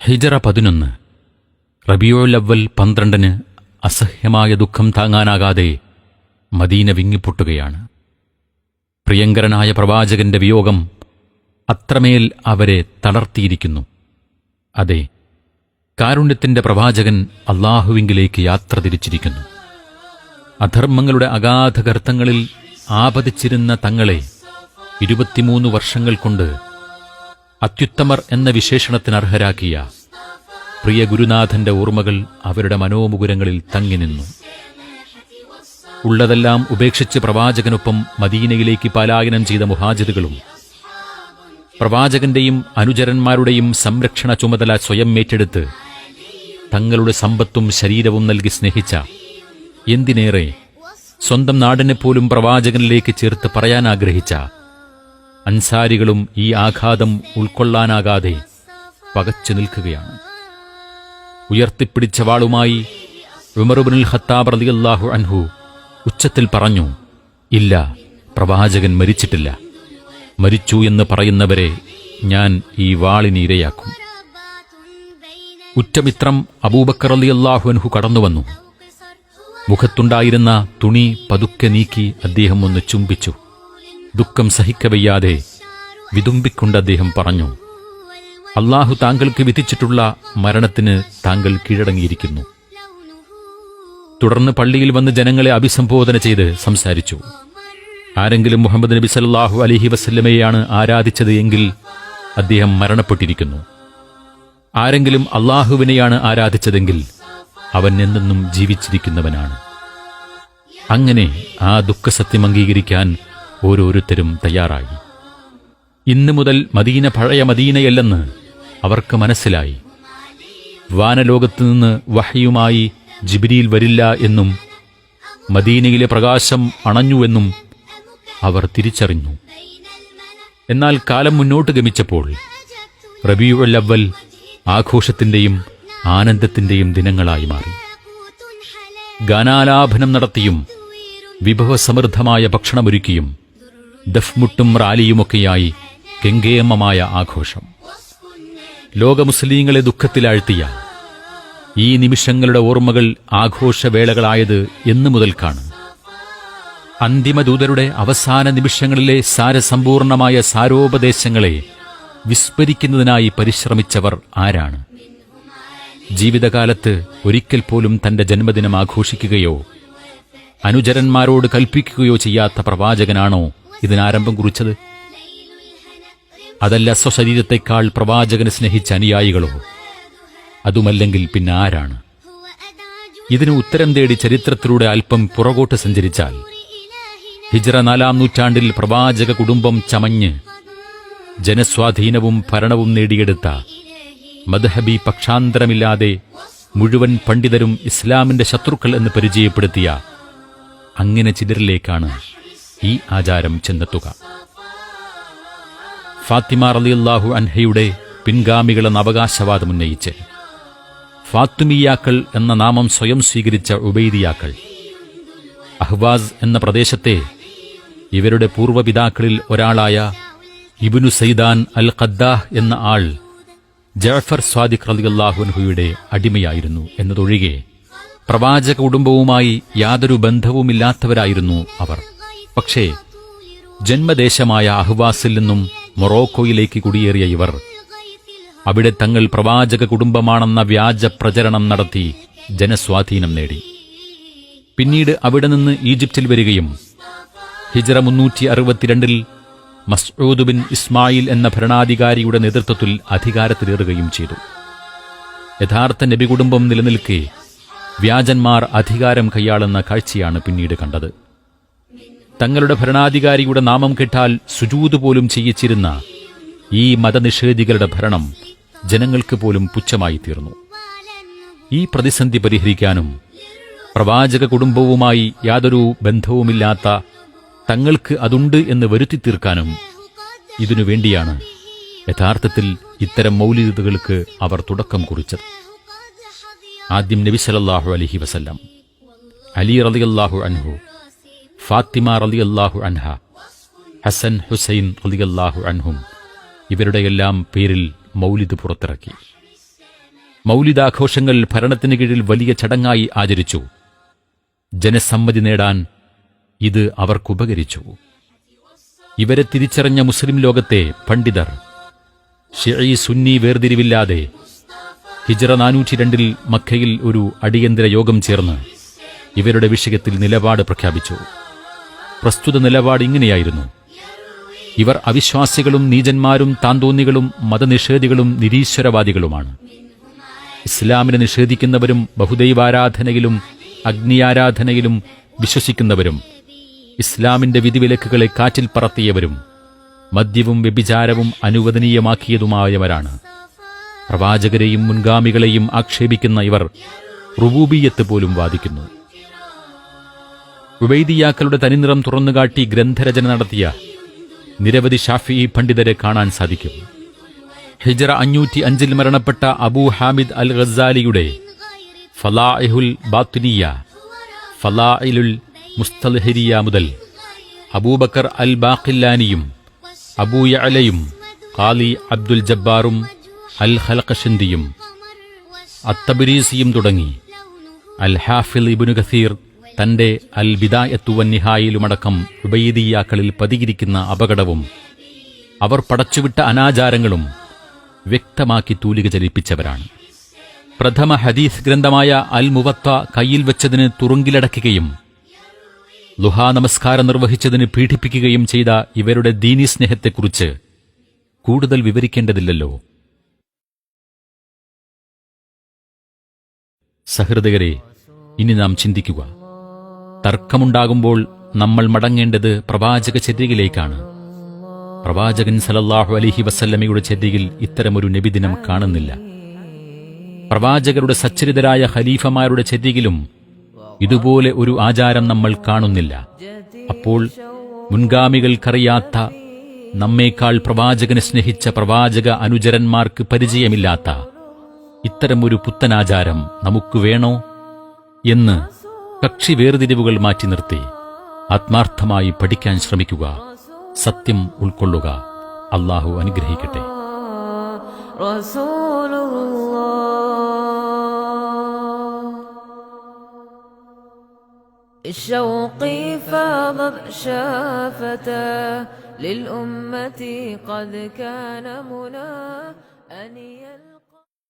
ഹിജറ 11 റബീഉൽ അവ്വൽ 12 അസഹ്യമായ ദുഃഖം താങ്ങാനാകാതെ മദീന വിങ്ങിപ്പൊട്ടുകയാണ്. പ്രിയങ്കരനായ പ്രവാചകന്റെ വിയോഗം അത്രമേൽ അവരെ തളർത്തിയിരിക്കുന്നു. അതെ, കാരുണ്യത്തിന്റെ പ്രവാചകൻ അല്ലാഹുവിങ്കിലേക്ക് യാത്ര തിരിച്ചിരിക്കുന്നു. അധർമ്മങ്ങളുടെ അഗാധഗർത്തങ്ങളിൽ ആപതിച്ചിരുന്ന തങ്ങളെ 23 വർഷങ്ങൾ കൊണ്ട് അത്യുത്തമർ എന്ന വിശേഷണത്തിനർഹരാക്കിയ പ്രിയ ഗുരുനാഥന്റെ ഓർമ്മകൾ അവരുടെ മനോമുകുരങ്ങളിൽ തങ്ങി നിന്നു. ഉള്ളതെല്ലാം ഉപേക്ഷിച്ച് പ്രവാചകനൊപ്പം മദീനയിലേക്ക് പലായനം ചെയ്ത മുഹാജിറുകളും പ്രവാചകന്റെയും അനുചരന്മാരുടെയും സംരക്ഷണ ചുമതല സ്വയം ഏറ്റെടുത്ത് തങ്ങളുടെ സമ്പത്തും ശരീരവും നൽകി സ്നേഹിച്ച, എന്തിനേറെ സ്വന്തം നാടിനെപ്പോലും പ്രവാചകനിലേക്ക് ചേർത്ത് പറയാനാഗ്രഹിച്ച അൻസാരികളും ഈ ആഘാതം ഉൾക്കൊള്ളാനാകാതെ പകച്ചു നിൽക്കുകയാണ്. ഉയർത്തിപ്പിടിച്ച വാളുമായി ഉമർ ഇബ്നുൽ ഖത്താബ് റളിയല്ലാഹു അൻഹു ഉച്ചത്തിൽ പറഞ്ഞു, ഇല്ല, പ്രവാചകൻ മരിച്ചിട്ടില്ല. മരിച്ചു എന്ന് പറയുന്നവരെ ഞാൻ ഈ വാളിനിരയാക്കും. ഉറ്റമിത്രം അബൂബക്കർ റളിയല്ലാഹു അൻഹു കടന്നുവന്നു. മുഖത്തുണ്ടായിരുന്ന തുണി പതുക്കെ നീക്കി അദ്ദേഹം ഒന്ന് ചുംബിച്ചു. ദുഃഖം സഹിക്കവയ്യാതെ വിതുമ്പിക്കൊണ്ട് അദ്ദേഹം പറഞ്ഞു, അല്ലാഹു താങ്കൾക്ക് വിധിച്ചിട്ടുള്ള മരണത്തിന് താങ്കൾ കീഴടങ്ങിയിരിക്കുന്നു. തുടർന്ന് പള്ളിയിൽ വന്ന് ജനങ്ങളെ അഭിസംബോധന ചെയ്ത് സംസാരിച്ചു. ആരെങ്കിലും മുഹമ്മദ് നബി സല്ലല്ലാഹു അലൈഹി വസല്ലമയെയാണ് ആരാധിച്ചത് എങ്കിൽ അദ്ദേഹം മരണപ്പെട്ടിരിക്കുന്നു. ആരെങ്കിലും അല്ലാഹുവിനെയാണ് ആരാധിച്ചതെങ്കിൽ അവൻ എന്നെന്നും ജീവിച്ചിരിക്കുന്നവനാണ്. അങ്ങനെ ആ ദുഃഖസത്യം അംഗീകരിക്കാൻ ഓരോരുത്തരും തയ്യാറായി. ഇന്നു മുതൽ മദീന പഴയ മദീനയല്ലെന്ന് അവർക്ക് മനസ്സിലായി. വാനലോകത്തുനിന്ന് വഹ്യുമായി ജിബ്രീൽ വരില്ല എന്നും മദീനയിലെ പ്രകാശം അണഞ്ഞുവെന്നും അവർ തിരിച്ചറിഞ്ഞു. എന്നാൽ കാലം മുന്നോട്ട് ഗമിച്ചപ്പോൾ റബീഉൽ അവ്വൽ ആഘോഷത്തിന്റെയും ആനന്ദത്തിന്റെയും ദിനങ്ങളായി മാറി. ഗാനാലാപനം നടത്തിയും വിഭവസമൃദ്ധമായ ഭക്ഷണമൊരുക്കിയും ദഫ്മുട്ടും റാലിയുമൊക്കെയായി കെങ്കേമമായ ആഘോഷം ലോക മുസ്ലിങ്ങളെ ദുഃഖത്തിലാഴ്ത്തിയ ഈ നിമിഷങ്ങളുടെ ഓർമ്മകൾ ആഘോഷവേളകളായത് എന്നു മുതൽക്കാണ്. അന്തിമദൂതരുടെ അവസാന നിമിഷങ്ങളിലെ സാരസമ്പൂർണമായ സാരോപദേശങ്ങളെ വിസ്മരിക്കുന്നതിനായി പരിശ്രമിച്ചവർ ആരാണ്? ജീവിതകാലത്ത് ഒരിക്കൽ പോലും തന്റെ ജന്മദിനം ആഘോഷിക്കുകയോ അനുചരന്മാരോട് കൽപ്പിക്കുകയോ ചെയ്യാത്ത പ്രവാചകനാണോ ഇതിനാരംഭം കുറിച്ചത്? അതല്ല സ്വശരീരത്തെക്കാൾ പ്രവാചകനെ സ്നേഹിച്ച അനുയായികളോ? അതുമല്ലെങ്കിൽ പിന്നെ ആരാണ്? ഇതിന് ഉത്തരം തേടി ചരിത്രത്തിലൂടെ അല്പം പുറകോട്ട് സഞ്ചരിച്ചാൽ ഹിജ്റ 4-ാം നൂറ്റാണ്ടിൽ പ്രവാചക കുടുംബം ചമഞ്ഞ് ജനസ്വാധീനവും ഭരണവും നേടിയെടുത്ത, മദ്ഹബി പക്ഷാന്തരമില്ലാതെ മുഴുവൻ പണ്ഡിതരും ഇസ്ലാമിന്റെ ശത്രുക്കൾ എന്ന് പരിചയപ്പെടുത്തിയ അങ്ങനെ ചിലരിലേക്കാണ് ഈ ആചാരം ചെന്നെത്തുക. ഫാത്തിമ റളിയല്ലാഹു അൻഹയുടെ പിൻഗാമികളെന്ന അവകാശവാദമുന്നയിച്ച് ഫാത്തിമിയാക്കൾ എന്ന നാമം സ്വയം സ്വീകരിച്ച ഉബൈദിയാക്കൾ, അഹ്വാസ് എന്ന പ്രദേശത്തെ ഇവരുടെ പൂർവ്വപിതാക്കളിൽ ഒരാളായ ഇബ്നു സൈദാൻ അൽ ഖദ്ദാഹ് എന്ന ആൾ ജഅഫർ സ്വാദിഖ് റളിയല്ലാഹു അൻഹുയുടെ അടിമയായിരുന്നു എന്നതൊഴികെ പ്രവാചക കുടുംബവുമായി യാതൊരു ബന്ധവുമില്ലാത്തവരായിരുന്നു അവർ. പക്ഷേ ജന്മദേശമായ അഹ്വാസിൽ നിന്നും മൊറോക്കോയിലേക്ക് കുടിയേറിയ ഇവർ അവിടെ തങ്ങൾ പ്രവാചക കുടുംബമാണെന്ന വ്യാജ പ്രചരണം നടത്തി ജനസ്വാധീനം നേടി. പിന്നീട് അവിടെ നിന്ന് ഈജിപ്തിൽ വരികയും ഹിജ്റ 362 മസ്ഊദ് ബിൻ ഇസ്മായിൽ എന്ന ഭരണാധികാരിയുടെ നേതൃത്വത്തിൽ അധികാരത്തിലേറുകയും ചെയ്തു. യഥാർത്ഥ നബി കുടുംബം നിലനിൽക്കെ വ്യാജന്മാർ അധികാരം കൈയാളുന്ന കാഴ്ചയാണ് പിന്നീട് കണ്ടത്. തങ്ങളുടെ ഭരണാധികാരിയുടെ നാമം കേട്ടാൽ സുജൂദ് പോലും ചെയ്യിച്ചിരുന്ന ഈ മതനിഷേധികളുടെ ഭരണം ജനങ്ങൾക്ക് പോലും പുച്ഛമായി തീർന്നു. ഈ പ്രതിസന്ധി പരിഹരിക്കാനും പ്രവാചക കുടുംബവുമായി യാതൊരു ബന്ധവുമില്ലാത്ത തങ്ങൾക്ക് അതുണ്ട് എന്ന് വരുത്തി തീർക്കാനും ഇതിനുവേണ്ടിയാണ് യഥാർത്ഥത്തിൽ ഇത്തരം മൗലിദുകൾക്ക് അവർ തുടക്കം കുറിച്ചത്. ആദ്യം നബി സല്ലല്ലാഹു അലൈഹി വസല്ലം, അലി റളിയല്ലാഹു അൻഹു, ഫാത്തിമ റളിയല്ലാഹു അൻഹ, ഹസൻ ഹുസൈൻ റളിയല്ലാഹു അൻഹും ഇവരുടെയെല്ലാം പേരിൽ മൗലിദ് പുറത്തിറക്കി. മൗലിദാഘോഷങ്ങൾ ഭരണത്തിന് കീഴിൽ വലിയ ചടങ്ങായി ആചരിച്ചു. ജനസമ്മതി നേടാൻ ഇത് അവർക്കുപകരിച്ചു. ഇവരെ തിരിച്ചറിഞ്ഞ മുസ്ലിം ലോകത്തെ പണ്ഡിതർ ഷിഈ സുന്നി വേർതിരിവില്ലാതെ ഹിജ്റ 402 മക്കയിൽ ഒരു അടിയന്തര യോഗം ചേർന്ന് ഇവരുടെ വിഷയത്തിൽ നിലപാട് പ്രഖ്യാപിച്ചു. പ്രസ്തുത നിലപാട് ഇങ്ങനെയായിരുന്നു: ഇവർ അവിശ്വാസികളും നീചന്മാരും താന്തോന്നികളും മതനിഷേധികളും നിരീശ്വരവാദികളുമാണ്. ഇസ്ലാമിനെ നിഷേധിക്കുന്നവരും ബഹുദൈവാരാധനയിലും അഗ്നിയാരാധനയിലും വിശ്വസിക്കുന്നവരും ഇസ്ലാമിന്റെ വിധിവിലക്കുകളെ കാറ്റിൽ പറത്തിയവരും മദ്യവും വ്യഭിചാരവും അനുവദനീയമാക്കിയതുമായവരാണ്. പ്രവാചകരെയും മുൻഗാമികളെയും ആക്ഷേപിക്കുന്ന ഇവർ റുബൂബിയ്യത്ത് പോലും വാദിക്കുന്നു. ഉബൈദിയാക്കളുടെ തനിനിറം തുറന്നുകാട്ടി ഗ്രന്ഥരചന നടത്തിയ നിരവധി ഷാഫിഈ പണ്ഡിതരെ കാണാൻ സാധിക്കും. ഹിജ്റ 505 മരണപ്പെട്ട അബൂ ഹാമിദ് അൽ ഗസാലിയുടെ ഫലാഇഹുൽ ബാത്തിനിയ, ഫലാഇലുൽ മുസ്തൽഹിരിയ മുതൽ അബൂബക്കർ അൽ ബാഖില്ലാനിയും അബൂ യഅലയും ഖാലി അബ്ദുൽ ജബ്ബാറും അൽ ഖലഖശന്ദിയും അത്തബരീസിയും തുടങ്ങി അൽ ഹാഫിൽ ഇബ്നു കസീർ തന്റെ അൽ ബിദായത്തു വന്നിഹായിലുമടക്കം ഉബൈദിയാക്കളിൽ പതിയിരിക്കുന്ന അപകടവും അവർ പടച്ചുവിട്ട അനാചാരങ്ങളും വ്യക്തമാക്കി തൂലിക ചലിപ്പിച്ചവരാണ്. പ്രഥമ ഹദീസ് ഗ്രന്ഥമായ അൽ മുവത്ത കയ്യിൽ വെച്ചതിന് തുറുങ്കിലടക്കുകയും ലുഹാ നമസ്കാരം നിർവഹിച്ചതിന് പീഡിപ്പിക്കുകയും ചെയ്ത ഇവരുടെ ദീനീ സ്നേഹത്തെക്കുറിച്ച് കൂടുതൽ വിവരിക്കേണ്ടതില്ലല്ലോ. സഹൃദയരെ, ഇനി നാം ചിന്തിക്കുക. തർക്കമുണ്ടാകുമ്പോൾ നമ്മൾ മടങ്ങേണ്ടത് പ്രവാചക ചര്യയിലേക്കാണ്. പ്രവാചകൻ സല്ലല്ലാഹു അലൈഹി വസല്ലമയുടെ ചര്യയിൽ ഇത്തരമൊരു നബിദിനം കാണുന്നില്ല. പ്രവാചകരുടെ സച്ചരിതരായ ഖലീഫമാരുടെ ചര്യയിലും ഇതുപോലെ ഒരു ആചാരം നമ്മൾ കാണുന്നില്ല. അപ്പോൾ മുൻഗാമികൾക്കറിയാത്ത, നമ്മേക്കാൾ പ്രവാചകനെ സ്നേഹിച്ച പ്രവാചക അനുചരന്മാർക്ക് പരിചയമില്ലാത്ത ഇത്തരമൊരു പുത്തനാചാരം നമുക്ക് വേണോ എന്ന് കക്ഷി വേർതിരിവുകൾ മാറ്റി നിർത്തി ആത്മാർത്ഥമായി പഠിക്കാൻ ശ്രമിക്കുക. സത്യം ഉൾക്കൊള്ളുക. അല്ലാഹു അനുഗ്രഹിക്കട്ടെ. شوقي فاض شافته للأمة قد كان منى أن